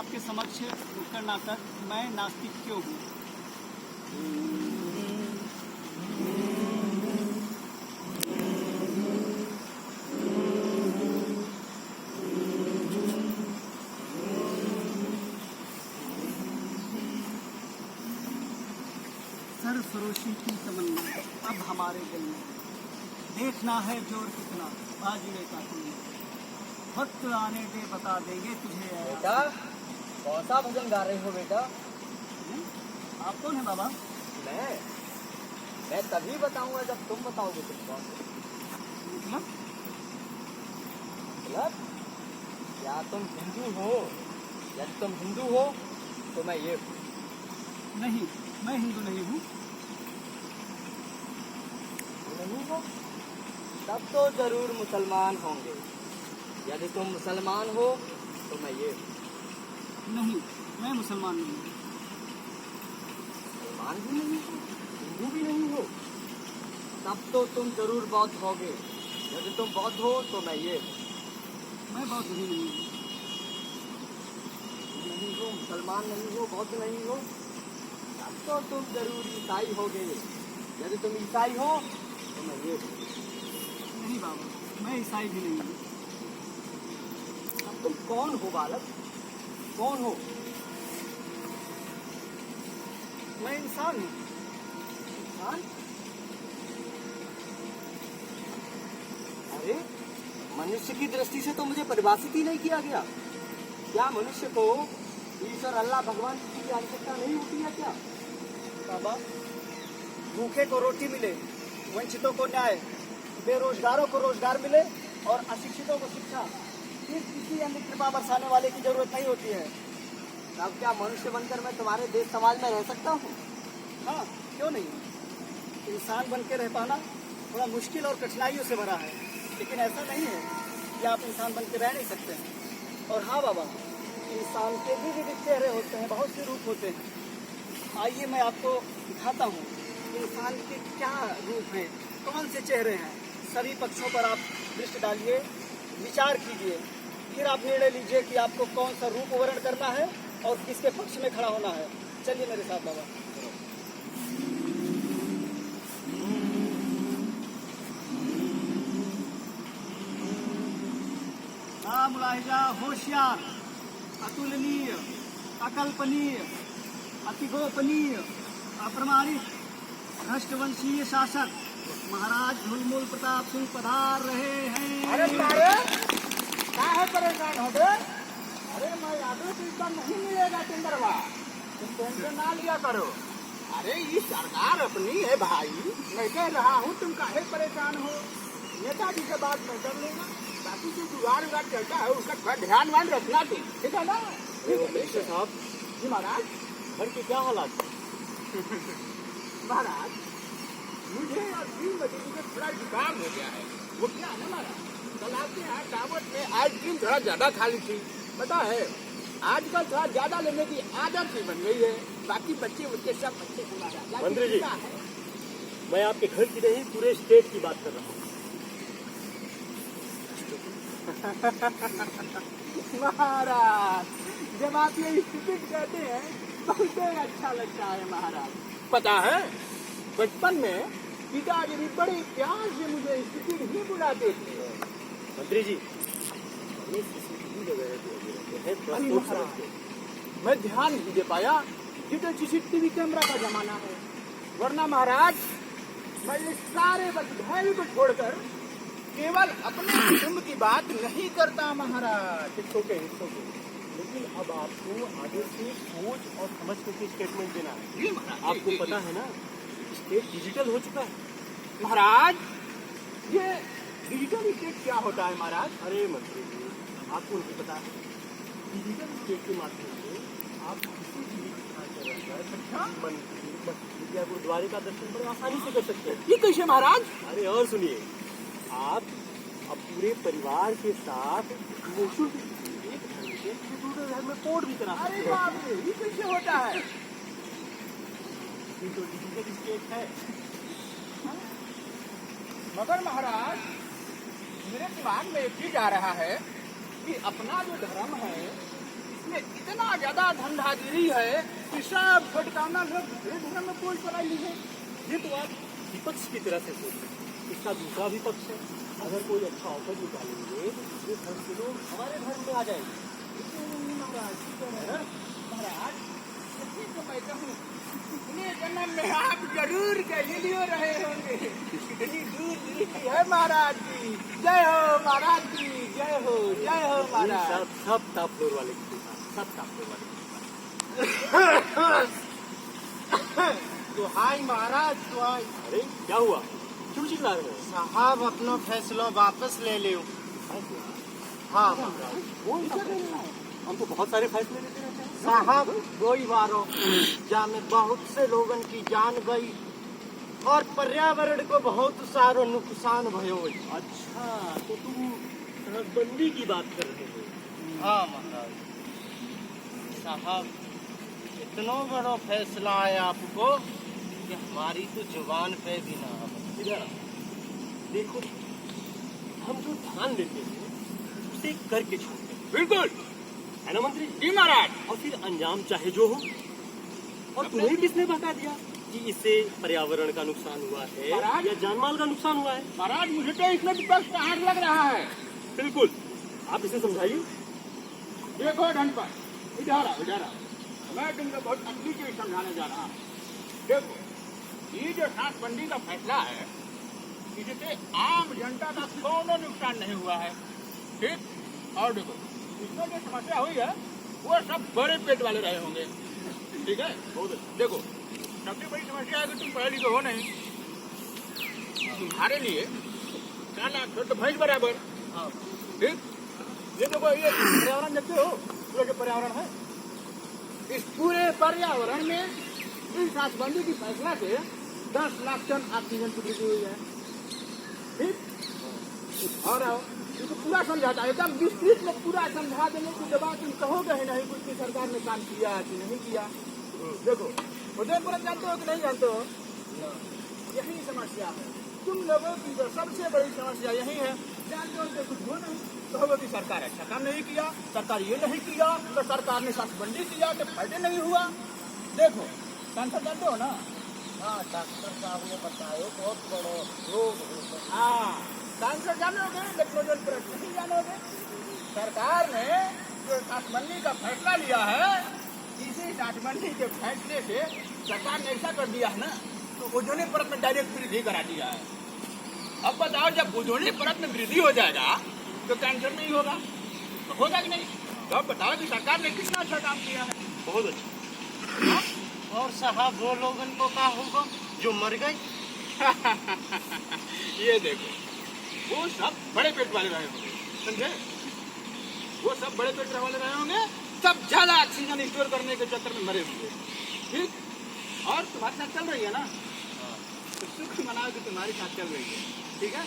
आपके समक्ष कर्नाटक मैं नास्तिक क्यों हूँ? सरफरोशी की तमन्ना अब हमारे दिल में, देखना है जोर कितना बाजुए का तुमने, वक्त आने दे बता देंगे तुझे। बेटा कौन सा भजन गा रहे हो बेटा? आप कौन है बाबा? मैं तभी बताऊंगा जब तुम बताओगे तुम कौन हो। मतलब क्या तुम हिंदू हो? यदि तुम हिंदू हो तो मैं ये हूँ। नहीं, मैं हिंदू नहीं हूँ। नहीं हो तब तो जरूर मुसलमान होंगे। यदि तुम मुसलमान हो तो मैं ये हूँ। नहीं, मैं मुसलमान नहीं हूँ। मुसलमान भी नहीं हो, हिंदू भी नहीं हो, तब तो तुम जरूर बौद्ध होगे। यदि तुम बौद्ध हो तो मैं ये हूँ। मैं बौद्ध भी नहीं हूँ। नहीं हो, मुसलमान नहीं हो, बौद्ध नहीं हो, तब तो तुम जरूर ईसाई होगे। यदि तुम ईसाई हो तो मैं ये हूँ। नहीं बाबा, मैं ईसाई भी नहीं हूँ। अब तुम कौन हो बालक? कौन हो? मैं इंसान हूँ। इंसान? अरे मनुष्य की दृष्टि से तो मुझे परिभाषित ही नहीं किया गया। क्या मनुष्य को ईश्वर अल्लाह भगवान की आवश्यकता नहीं होती है क्या? बाबा, भूखे को रोटी मिले, वंचितों को न्याय, बेरोजगारों को रोजगार मिले और अशिक्षितों को शिक्षा, फिर किसी अन्य कृपा बरसाने वाले की जरूरत नहीं होती है। अब क्या मनुष्य बनकर मैं तुम्हारे देश समाज में रह सकता हूँ? हाँ, क्यों नहीं। इंसान बन के रह पाना थोड़ा मुश्किल और कठिनाइयों से भरा है, लेकिन ऐसा नहीं है कि आप इंसान बन के रह नहीं सकते हैं। और हाँ बाबा, इंसान के भी विविध चेहरे होते हैं, बहुत से रूप होते हैं। आइए मैं आपको दिखाता हूँ कि इंसान के क्या रूप हैं, कौन से चेहरे हैं। सभी पक्षों पर आप दृष्टि डालिए, विचार कीजिए, फिर आप निर्णय लीजिए कि आपको कौन सा रूप वर्ण करना है और किसके पक्ष में खड़ा होना है। चलिए मेरे साथ बाबा। मुलाहिजा होशियार, अतुलनीय, अकल्पनीय, अतिगोपनीय, अप्रमाणिक, भ्रष्टवंशीय शासक महाराज झुलमुल प्रताप सिंह पधार रहे हैं। अरे तारे क्या है, परेशान हो गए? अरे मैं यादव तो एकदम नहीं मिलेगा चंद्रवा, तुम टेंशन ना लिया करो। अरे ये सरकार अपनी है भाई, मैं कह रहा हूँ तुम काहे परेशान हो। नेताजी से बात मैं कर लूंगा, बाकी जो जुगाड़ उगाड़ चलता है उसका थोड़ा ध्यान वान रखना तुम, ठीक है ना? साहब जी महाराज। घर के क्या हालात? महाराज मुझे और 3 बजे मुझे थोड़ा जुकाम हो गया है। वो क्या है ना महाराज, कल आपके यहाँ दावत में आइसक्रीम थोड़ा ज्यादा खाली थी, पता है आजकल थोड़ा ज्यादा लेने की आदत ही बन गई है। बाकी बच्चे उनके सब बच्चे मंत्री जी, मैं आपके घर की नहीं पूरे स्टेट की बात कर रहा हूँ। महाराज जब आप ये स्थिति कहते हैं बहुत अच्छा लगता है महाराज। पता है बचपन में पिताजी भी बड़े प्यार से मुझे स्थिति ही बुलाते थे। मंत्री जी, ये सीसीटीवी वगैरह है, मैं ध्यान नहीं दे पाया, ये तो सीसीटीवी कैमरा का जमाना है। वरना महाराज मैं ये सारे बदभाई को छोड़कर केवल अपने कुटुंब की बात नहीं करता महाराज। लेकिन अब आपको आगे से सोच और समझ के स्टेटमेंट देना है। जी महाराज, आपको जी, पता है ना, स्टेट डिजिटल हो चुका है। महाराज ये डिजिटल स्टेट क्या होता है महाराज? अरे मंत्री जी, आपको नहीं पता है, डिजिटल स्टेट के माध्यम से आप किसी भी मंदिर, मस्जिद या गुरुद्वारे का दर्शन बड़े आसानी से कर सकते हैं। ये कैसे महाराज? अरे और सुनिए, आप अब पूरे परिवार के साथ निःशुल्क एक धर्म से दूसरे धर्म में पोर्ट भी करा अरे सकते बाप रे, ये कैसे होता है? ये तो डिजिटल स्टेट है। मगर महाराज मेरे दिमाग में एक चीज आ रहा है कि अपना जो धर्म है इसमें ये इतना ज्यादा धंधागिरी है कि सब भटकाना लोग धर्म में कोई पढ़ाई नहीं है। ये तो आप विपक्ष की तरह से सोचते हैं। इसका दूसरा भी पक्ष है, अगर कोई अच्छा ऑफर निकालेंगे तो ये धर्म के लोग हमारे धर्म में आ जाएंगे। महाराज इसी को मैं कहूँ, इतने जन्म में आप जरूर गैलीलियो रहे होंगे। कितनी दूर दृष्टि है महाराज की। जय हो महाराज की, जय हो महाराज। सब टॉप फ्लोर वाले की कृपा, सब टॉप फ्लोर वाले की कृपा। तो हाय महाराज, तो हाय। अरे क्या हुआ, क्यों चिल्ला रहे हो? साहब अपना फैसला वापस ले लियो। हाँ महाराज, वो हम तो बहुत सारे फैसले लेते रहते हैं। साहब वही बारो जा में बहुत से लोगन की जान गई और पर्यावरण को बहुत सारो नुकसान भयो। अच्छा, तो तुम सड़कबंदी की बात कर रहे हो? हाँ महाराज साहब, इतना बड़ा फैसला है आपको कि हमारी तो जुबान पे भी ना आवे। इधर आओ। देखो, हम जो ध्यान देते हैं उसे करके छोड़ते हैं, बिल्कुल है ना मंत्री जी महाराज। और फिर अंजाम चाहे जो हो। और तुम्हें किसने बता दिया कि इससे पर्यावरण का नुकसान हुआ है महाराज। या जानमाल का नुकसान हुआ है? महाराज मुझे तो इसमें विपक्ष का हाथ लग रहा है। बिल्कुल, आप इसे समझाइए। देखो ढंग पर, इधर आओ। मैं तुमको बहुत अच्छी चीज समझाने जा रहा हूँ। देखो, ये जो नाकबंदी का फैसला है, इससे आम जनता का कोनो नुकसान नहीं हुआ है, ठीक। और देखो, इसमें जो समस्या हुई है वो सब बड़े पेट वाले रहे होंगे, ठीक है। देखो, सबसे बड़ी समस्या है कि तुम पढ़े लिखे हो नहीं, तुम्हारे लिए क्या लाख तो भैंस बराबर, ठीक। ये देखो, ये पर्यावरण देखते हो, पूरा जो पर्यावरण है, इस पूरे पर्यावरण में इस नाशबंदी की फैसला से 10 लाख टन ऑक्सीजन की वृद्धि हुई है, ठीक। और आओ, इसको पूरा समझाता है, एकदम विस्तृत में पूरा समझा देने की जब तुम कहोगे ही नहीं कुछ की सरकार ने काम किया कि नहीं किया। देखो, उदयपुर जानते हो कि नहीं जानते हो? यही समस्या है तुम लोगों की, जो सबसे बड़ी समस्या यही है। जानते हो कि कुछ हो नहीं, कहोगे कि सरकार अच्छा काम नहीं किया, सरकार ये नहीं किया, तो सरकार ने नाशबंदी किया तो फायदे नहीं हुआ। देखो, सांसद जानते हो ना? हाँ डॉक्टर साहब ने बताया बहुत बड़ा रोग होता है। हाँ, सांसद जानोगे, लेकिन उदयपुर नहीं जानोगे। सरकार ने जो नाशबंदी का फैसला लिया है, इसी नाशबंदी के फैसले से सरकार ने ऐसा कर दिया है ना, तो ओजोनी परत में डायरेक्ट वृद्धि करा दिया है। अब बताओ, जब ओजोनी परत में वृद्धि हो जाएगा तो कैंसर नहीं होगा, तो होगा कि नहीं? तो अब बताओ कि सरकार ने कितना अच्छा काम किया है। बहुत अच्छा। और साहब वो लोगन को क्या होगा जो मर गए? ये देखो, वो सब बड़े पेट वाले रहे होंगे, समझे? वो सब बड़े पेट वाले रहे होंगे, सब ज्यादा ऑक्सीजन स्टोर करने के चक्कर में मरे होंगे, ठीक। और तुम्हारे साथ चल रही है ना, तो सुख मनाओ कि तुम्हारे साथ चल रही है, ठीक है।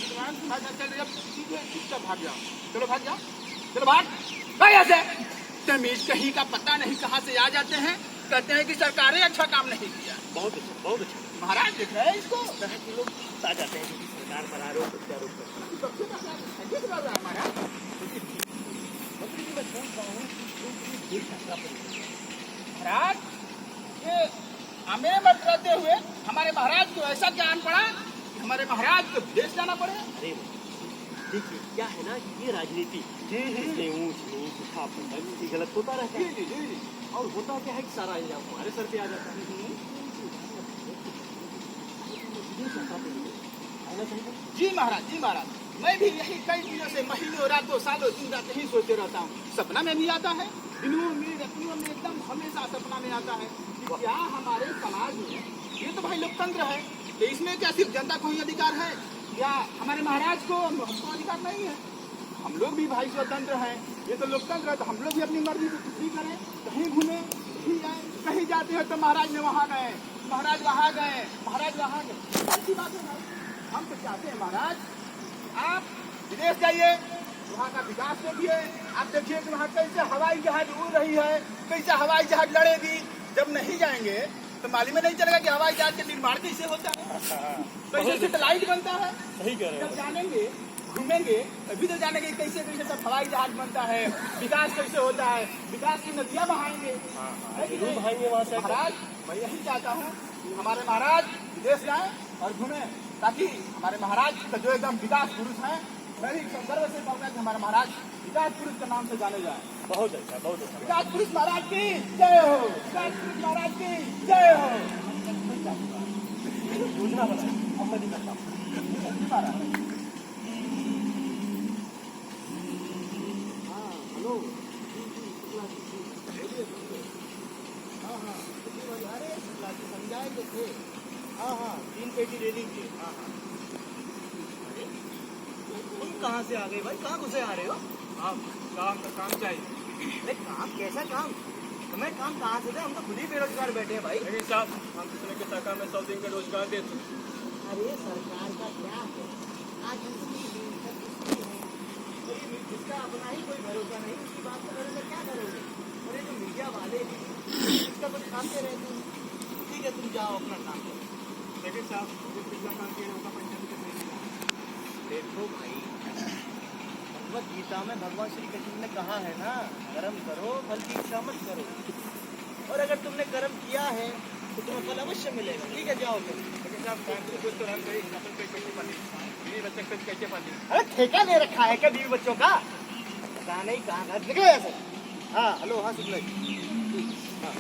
तुम्हारे साथ चल रही है, सीधे चुपचाप भाग जाओ। चलो भाग जाओ, चलो भाग ऐसे। तमीज कहीं का पता नहीं कहाँ से आ जाते हैं, कहते हैं कि सरकार ने अच्छा काम नहीं किया। बहुत अच्छा, बहुत अच्छा। महाराज देख रहे हैं इसको, तरह के लोग आ जाते हैं कि सरकार पर आरोप प्रत्यारोप करते महाराज, ये हमें मत रहते हुए हमारे महाराज को ऐसा ज्ञान पड़ा कि हमारे महाराज को विदेश जाना पड़े। अरे देखिए, क्या है ना कि ये राजनीति इसमें ऊंच नीच उठापटक ये गलत होता रहता है। और होता क्या है कि सारा इल्जाम हमारे सर पे आ जाता है। आना चाहिए। जी महाराज, जी महाराज, मैं भी यही कई दिनों से, महीनों रातों सालों दिन रात यही सोचते रहता हूँ। सपना में भी आता है, दिनों में रातियों में एकदम हमेशा सपना में आता है कि क्या हमारे समाज में, ये तो भाई लोकतंत्र है, तो इसमें क्या सिर्फ जनता को ही अधिकार है या हमारे महाराज को हमको अधिकार नहीं है? हम लोग भी भाई स्वतंत्र हैं, ये तो लोकतंत्र है, तो हम लोग भी अपनी मर्जी से कुछ भी करें, कहीं घूमे, कहीं जाए, कहीं जाते हैं तो महाराज ने वहाँ गए, महाराज वहाँ गए, महाराज वहाँ गए। ऐसी बात है भाई, हम तो चाहते हैं महाराज आप विदेश जाइए, वहाँ का विकास देखिए। आप देखिए कि वहाँ कैसे हवाई जहाज उड़ रही है, कैसे हवाई जहाज लड़ेगी। जब नहीं जाएंगे तो मालूम ही नहीं चलेगा कि हवाई जहाज का निर्माण कैसे होता है, कैसे सैटेलाइट बनता है। सही कह रहे जब जानेंगे घूमेंगे तभी तो जानेंगे कैसे कैसे सब हवाई जहाज बनता है, विकास कैसे होता है, विकास की नदियाँ बहाएंगे। है कि नहीं? भाई वहाँ से महाराज मैं यही चाहता हूँ कि हमारे महाराज विदेश जाएं और घूमें, ताकि हमारे महाराज का जो एकदम विकास पुरुष हैं, मैं भी गर्व से कहूँगा कि हमारे महाराज विकास पुरुष के नाम से जाने जाए। बहुत अच्छा, बहुत अच्छा। विकास पुरुष महाराज की जय हो, विकास पुरुष महाराज की जय हो। योजना बना, अब मैं नहीं करता हूँ। हेलो अरे समझाए तो थे। हाँ 3 पेटी ले लीजिए। हाँ तुम कहाँ से आ गए भाई, कहाँ घुसे आ रहे हो? काम का काम चाहिए। अरे काम कैसा काम? तुम्हें काम कहाँ से दे? हम तो खुद ही बेरोजगार बैठे हैं भाई। लेकिन साहब हम दूसरे के सरकार में 100 दिन का रोजगार देते। अरे सरकार का क्या है, आज उसकी जिसका अपना ही कोई भरोसा नहीं, उसकी बात को करोगे क्या करोगे? और ये जो मीडिया वाले हैं, इसका कुछ काम के रहते हैं। ठीक है तुम जाओ अपना काम करो। लेकिन साहब जो पिछला काम किया उसका पैसा भी नहीं मिला। देखो भाई, भगवत गीता में भगवान श्री कृष्ण ने कहा है ना, कर्म करो फल की इच्छा मत करो। और अगर तुमने कर्म किया है तो तुम्हें फल अवश्य मिलेगा। ठीक है जाओ तुम। लेकिन साहब काम को कुछ तो हम गई अपन कैसे पाली, बीवी बच्चे कुछ कैसे पाली। अरे ठेका ले रखा है क्या बीवी बच्चों का? पता नहीं कहाँ निकले ऐसे। हाँ हेलो, हाँ सुन हाँ।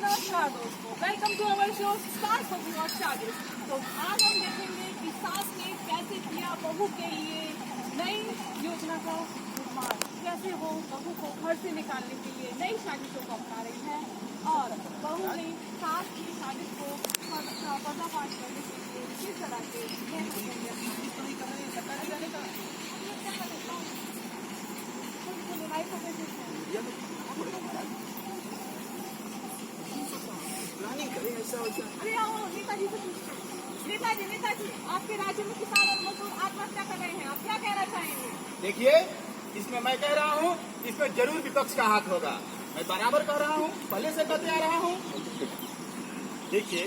नमस्कार दोस्तों, welcome to our show stars of your charges. तो आज हम देखेंगे कि सास ने कैसे किया बहू के लिए नई योजना का निर्माण, कैसे वो बहू को घर से निकालने के लिए नई साजिशों को अपना रही है और बहू ने सास की साजिश को पर्दाफाश करने के लिए किस तरह के अरे आओ नेताजी से पूछते हैं। नेताजी आपके राज्य में किसान और मजदूर आत्महत्या कर रहे हैं, आप क्या कहना चाहेंगे? देखिए इसमें मैं कह रहा हूँ इसमें जरूर विपक्ष का हाथ होगा। मैं बराबर कह रहा हूँ, पहले से कहते आ रहा हूँ। देखिए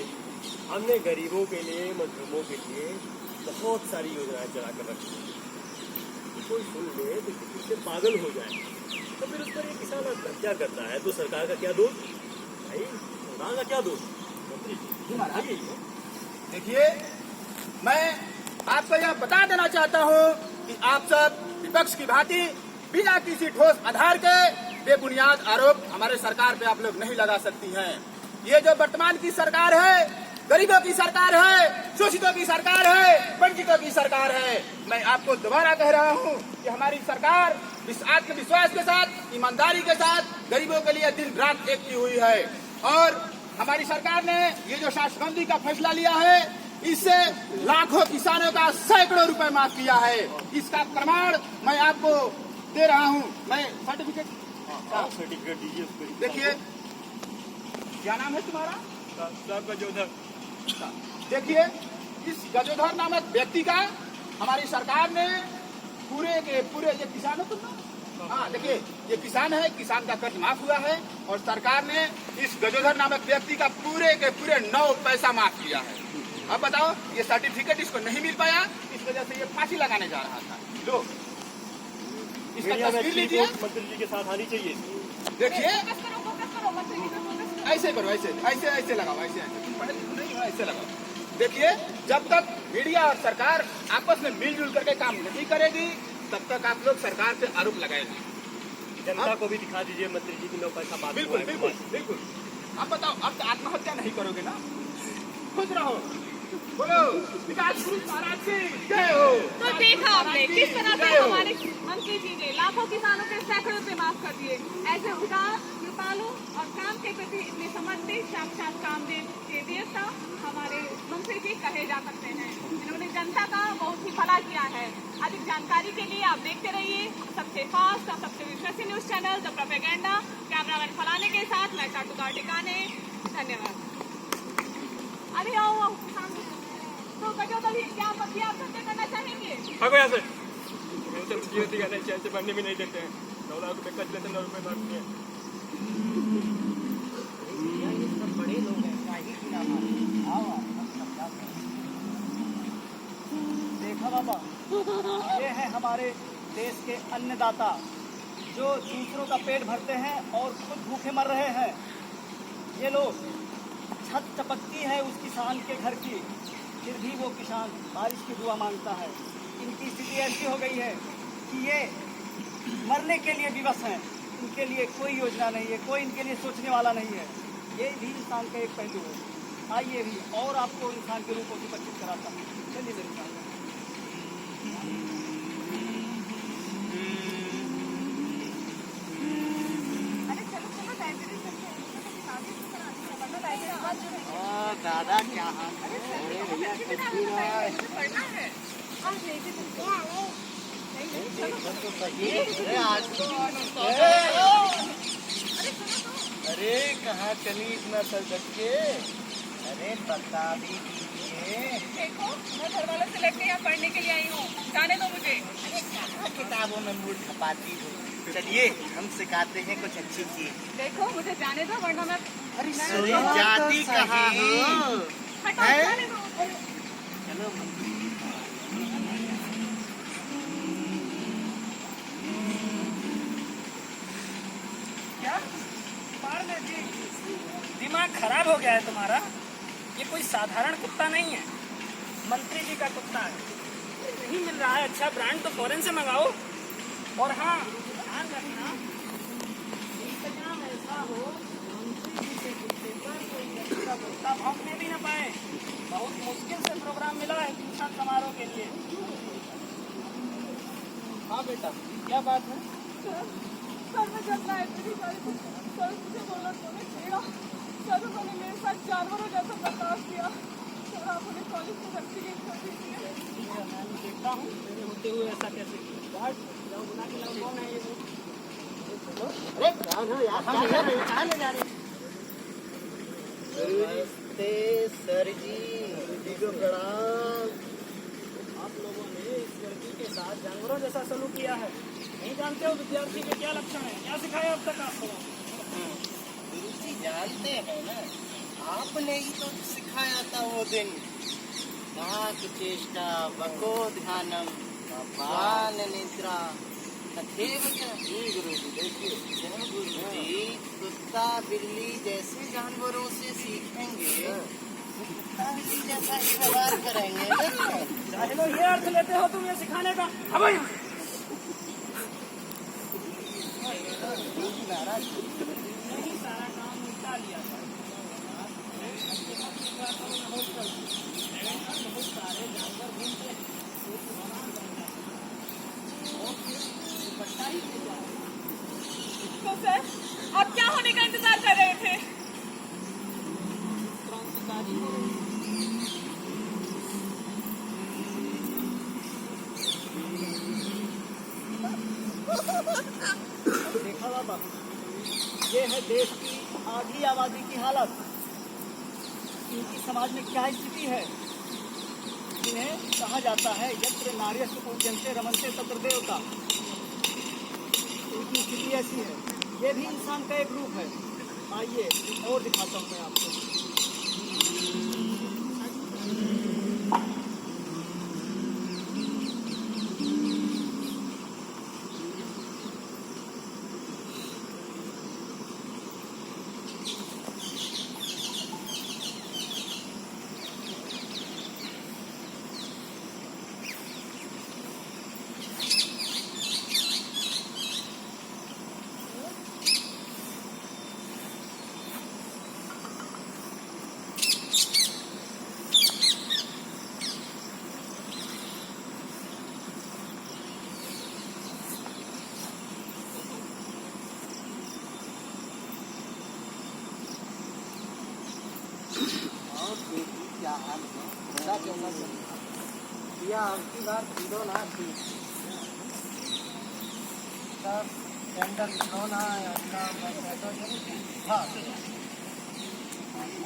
हमने गरीबों के लिए, मजलूमों के लिए बहुत सारी योजनाएं चला कर रखी हैं। कोई सुन ले तो किसी से पागल हो जाए तो फिर उस पर एक किसान आत्महत्या करता है तो सरकार का क्या दोष भाई? सरकार का क्या दोष? मंत्री जी महाराज देखिए मैं आपको यह बता देना चाहता हूँ कि आप सब विपक्ष की भांति बिना किसी ठोस आधार के बेबुनियाद आरोप हमारे सरकार पे आप लोग नहीं लगा सकती हैं। ये जो वर्तमान की सरकार है, गरीबों की सरकार है, शोषितों की सरकार है, वंचितों की सरकार है। मैं आपको दोबारा कह रहा हूँ कि हमारी सरकार आत्मविश्वास के साथ, ईमानदारी के साथ गरीबों के लिए दिन रात एक की हुई है। और हमारी सरकार ने ये जो शासबंदी का फैसला लिया है, इससे लाखों किसानों का सैकड़ों रुपए माफ किया है। इसका प्रमाण मैं आपको दे रहा हूँ। मैं सर्टिफिकेट दीजिए उसको। देखिए क्या नाम है तुम्हारा? साहब गजोधर। देखिए इस गजोधर नामक व्यक्ति का हमारी सरकार ने पूरे के पूरे ये किसान हो तुम? हाँ देखिए ये किसान है, किसान का कर्ज माफ हुआ है और सरकार ने इस गजोधर नामक व्यक्ति का पूरे के पूरे 9 पैसा माफ किया है। अब बताओ ये सर्टिफिकेट इसको नहीं मिल पाया, इस वजह से ये फांसी लगाने जा रहा था। लो इसका तस्वीर लीजिए। मंत्री जी के साथ आनी चाहिए। देखिए फोकस करो मंत्री जी पे, फोकस करो। ऐसे करो, ऐसे ऐसे ऐसे लगाओ, ऐसे ऐसे पढ़े लिखे नहीं हो, ऐसे लगाओ। देखिए जब तक मीडिया और सरकार आपस में मिलजुल करके काम नहीं करेगी तब तक आप लोग सरकार पे आरोप लगाएंगे। जनता को भी दिखा दीजिए मंत्री जी की 9 पैसा माफ बिल्कुल हुआ है। बिल्कुल बिल्कुल। अब बताओ अब तो आत्महत्या नहीं करोगे ना? खुश रहो। बोलो विकास पुरुष महाराज की जय हो। तो देखा आपने किस तरह से हमारे मंत्री जी ने लाखों किसानों के सैकड़ों रुपए माफ कर दिए। ऐसे उदार, कृपालु और काम के प्रति इतने समर्पित साक्षात कामदेव के देवता हमारे मंत्री जी कहे जा सकते हैं। इन्होंने जनता का बहुत ही भला किया है। अधिक जानकारी के लिए आप देखते रहिए सबसे फास्ट और सबसे विश्वसनीय news channel the propaganda. Cameraman फलाने के साथ मैं चाटुकार टिकाने। धन्यवाद। अरे आओ आओ सामने। तो कटौती क्या आप चर्चा करना चाहेंगे? भागो यहाँ से। मुझे जीवती का नहीं चाहिए, बनने भी नहीं देते हैं। 9 लाख रुपए कच लेते, 9 रुपए मारते हैं। ये सब बड़े लोग हैं, चाहिए कि ना मारे। आओ आप समझा। देखा बाबा, ये है हमारे देश के अन्नदाता जो दूसरों का पेट भरते हैं और खुद भूखे मर रहे हैं। ये लोग छत चपकती है उस किसान के घर की, फिर भी वो किसान बारिश की दुआ मांगता है। इनकी स्थिति ऐसी हो गई है कि ये मरने के लिए विवश हैं। इनके लिए कोई योजना नहीं है, कोई इनके लिए सोचने वाला नहीं है। ये भी इंसान का एक पहलू है। आइए भी और आपको इंसान के रूपों से परिचित कराता हूँ। चलिए मेरे साथ। अरे चलो चलो लाइब्रेरी चलते हैं। दादा क्या हाल है? पढ़ना है। हम लेके चलते हैं। तो सही। अरे आज तो अरे कहाँ चली इतना सर के? अरे बता भी दीजिए। देखो मैं घर वालों से लेकर यहाँ पढ़ने के लिए आई हूँ। जाने दो मुझे। अरे कहाँ किताबों में मूड खपाती हो? चलिए हम सिखाते हैं कुछ अच्छी चीज। देखो मुझे जाने दो वरना मैं अरे जाती कहाँ हो? हटाओ, हैं? जाने दो। चलो क्या मार ले जी, दिमाग खराब हो गया है तुम्हारा। ये कोई साधारण कुत्ता नहीं है, मंत्री जी का कुत्ता है। नहीं मिल रहा है अच्छा ब्रांड तो फॉरेन से मंगाओ। और हाँ ध्यान रखना, इंतजाम ऐसा हो मंत्री जी के कुत्ते पर कोई व्यक्ति का कुत्ता भौंकने भी न पाए। बहुत मुश्किल से प्रोग्राम मिला है किसान समारोह के लिए। हाँ बेटा क्या बात है? सर मैं जब लाइब्रेरी गई थी, सर मुझे बोला तूने छेड़ा। सर उन्होंने मेरे साथ जानवरों जैसा बर्ताव किया। सर आप उन्हें कॉलेज में इंवेस्टिगेट कर दीजिए। मैं देखता हूँ मेरे होते हुए ऐसा कैसे किया। गार्ड जाओ बुला के लाओ, कौन है ये लोग? अरे कौन हो यार? कहाँ ले जा रहे? नमस्ते सर जी। जी को प्रणाम। आप लोगों ने इस लड़की के साथ जानवरों जैसा सलूक किया है। नहीं जानते हो विद्यार्थी के क्या लक्षण है? क्या सिखाया अब तक आपको? गुरुजी जानते हैं ना, आपने ही तो सिखाया था वो दिन। नाक चेष्टा बको ध्यानम बान निद्रा तथेव च। गुरुजी देखिए गुरुजी, कुत्ता बिल्ली जैसे जानवरों से सीखेंगे कुत्ता बिल्ली जैसा ही व्यवहार करेंगे ना। जाहिलो ये अर्थ लेते हो तुम ये सिखाने का? अब यहाँ नहीं सारा काम निपटा लिया था। बहुत सारे जानवर घूमते हैं, तो सर आप क्या होने का इंतजार कर रहे थे? क्रांतिकारी हो रही है। देखा बाबा, ये है देश की आधी आबादी की हालत। इनकी समाज में क्या स्थिति है? इन्हें कहा जाता है यत्र नार्यस्तु पूज्यन्ते रमन्ते तत्र देवता। इनकी स्थिति ऐसी है। ये भी इंसान का एक रूप है। आइए और दिखाता हूँ मैं आपको। क्या हाल है? क्या चल रहा है? भैया आपकी बार खरीदो ना सर, टेंडर लो ना अपना हाँ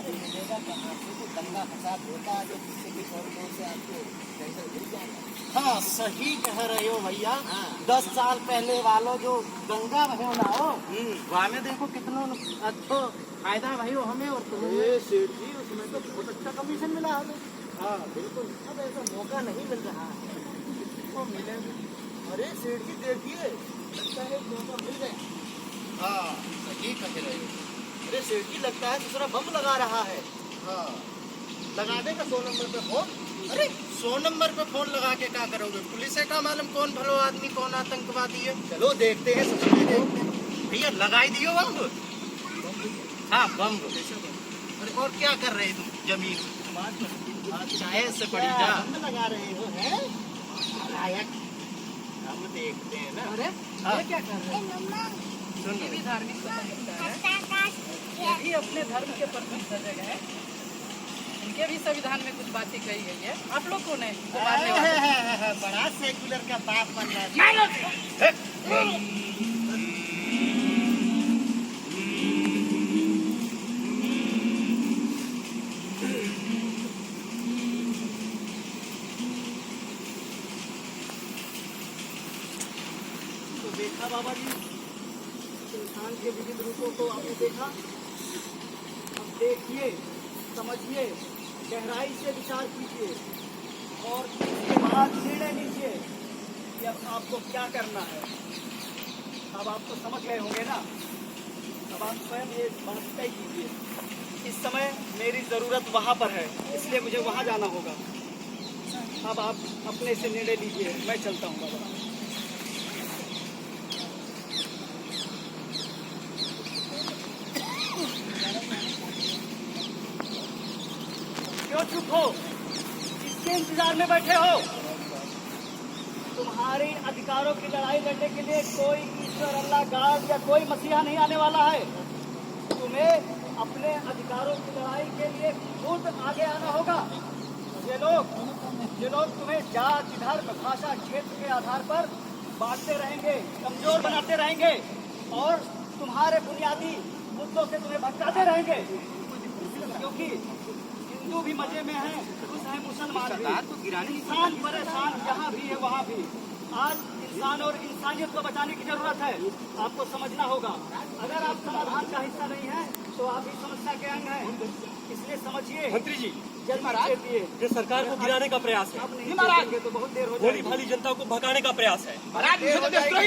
मिलेगा कहाँ से? तो दंगा फसाद होता है जो किसी के तौर से आपको टेंडर मिल जाएगा। हाँ सही कह रहे हो भैया। 10 साल पहले वालों जो गंगा भयो ना हो वाले देखो कितना अच्छो फायदा भयो हमें और तुम्हें। सेठ जी उसमें तो बहुत अच्छा कमीशन मिला हमें। हाँ बिल्कुल, अब ऐसा मौका नहीं मिल रहा तो मिलेगा। अरे सेठ जी देखिए लगता है मौका मिल गया। हाँ सही कह रहे हो। अरे सेठ जी लगता है दूसरा बम लगा रहा है। हाँ लगा देगा 100 नंबर पे फोन। अरे 100 नंबर पे फोन लगा के क्या करोगे? पुलिस है का मालूम कौन भलो आदमी कौन आतंकवादी है। चलो देखते हैं, सबसे पहले भैया लगाई दियो बम। हाँ बम। अरे और क्या कर रहे तुम? जमीन चाहे से पड़ी जा लगा रहे हो है लायक। हम देखते हैं ना। अरे ये क्या कर रहे हैं? ये भी धार्मिक है, ये भी अपने धर्म के प्रति सजग है। इनके भी संविधान में कुछ बातें कही गई है। आप लोग कौन है इनको मारने वाले? बड़ा सेक्युलर का बाप बन रहा है। तो देखा बाबा जी, इंसान के विविध रूपों को आपने देखा। अब देखिए, समझिए, गहराई से विचार कीजिए और इसके बाद निर्णय लीजिए कि अब आपको क्या करना है। अब आप तो समझ गए होंगे ना। अब आप स्वयं ये बात तय कीजिए। इस समय मेरी ज़रूरत वहाँ पर है, इसलिए मुझे वहाँ जाना होगा। अब आप अपने से निर्णय लीजिए, मैं चलता हूँ बाबा। क्यों चुप हो? किसके इंतजार में बैठे हो? तुम्हारे अधिकारों की लड़ाई लड़ने के लिए कोई ईश्वर, अल्लाह, गॉड या कोई मसीहा नहीं आने वाला है। तुम्हें अपने अधिकारों की लड़ाई के लिए खुद आगे आना होगा। ये लोग तुम्हें जात, धर्म, भाषा, क्षेत्र के आधार पर बांटते रहेंगे, कमजोर बनाते रहेंगे और तुम्हारे बुनियादी मुद्दों से तुम्हें भटकाते रहेंगे। क्योंकि हिंदू भी मजे में है, खुश है, मुसलमान भी। इंसान परेशान जहाँ भी है वहाँ भी। आज इंसान और इंसानियत को बचाने की जरूरत है। आपको समझना होगा। अगर आप समाधान का हिस्सा नहीं है तो आप भी समस्या के अंग हैं। इसलिए समझिए मंत्री जी, जल्दी चेतिए। ये सरकार को गिराने का प्रयास है। अब नहीं चलेंगे तो बहुत देर हो भोली जाएगी। भाली जनता को भगाने का प्रयास है। देर हो जाएगी।